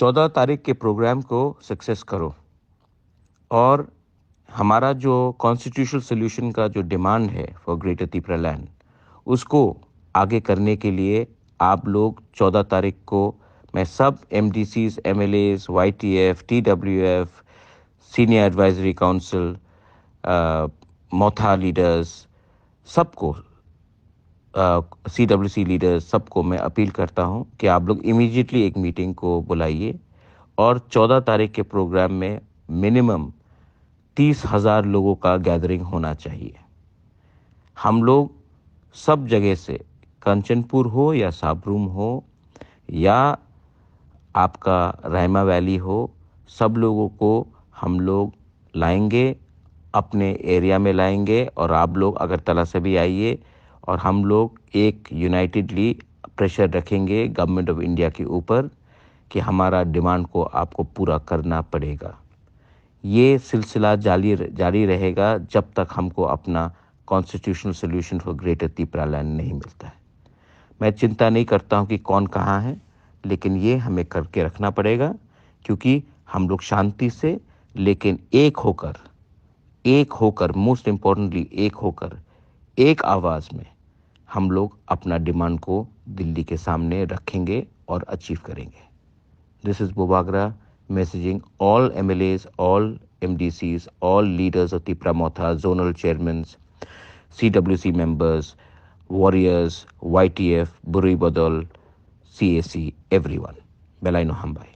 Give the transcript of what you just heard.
14 तारीख के प्रोग्राम को सक्सेस करो और हमारा जो कॉन्स्टिट्यूशनल सॉल्यूशन का जो डिमांड है फॉर ग्रेटर त्रिपुरा लैंड, उसको आगे करने के लिए आप लोग 14 तारीख को मैं सब MDCs, MLAs, YTF, TWF, senior advisory council, Motha leaders, सबको, सीडब्ल्यूसी लीडर्स, सबको मैं अपील करता हूं कि आप लोग इमीडिएटली एक मीटिंग को बुलाइए और 14 तारीख के प्रोग्राम में मिनिमम 30,000 लोगों का गैदरिंग होना चाहिए। हम लोग सब जगह से, कंचनपुर हो या साबरूम हो या आपका रायमा वैली हो, सब लोगों को हम लोग लाएंगे, अपने एरिया में लाएंगे और आप लोग अगरतला से भी आइए और हम लोग एक यूनाइटेडली प्रेशर रखेंगे गवर्नमेंट ऑफ इंडिया के ऊपर कि हमारा डिमांड को आपको पूरा करना पड़ेगा। ये सिलसिला जारी रहेगा जब तक हमको अपना constitutional solution for greater Tripura land नहीं मिलता है। मैं चिंता नहीं करता हूं कि कौन कहाँ है, लेकिन ये हमें करके रखना पड़ेगा क्योंकि हम लोग शांति से लेकिन एक होकर मोस्ट इम्पोर्टेंटली एक होकर, एक आवाज़ में हम लोग अपना डिमांड को दिल्ली के सामने रखेंगे और अचीव करेंगे। This is Bobagra messaging all MLAs, all MDCs, all leaders of Tripura Motha, zonal chairmen, CWC members, warriors, YTF, Burui Badal, CAC, everyone. Belaino Hambai.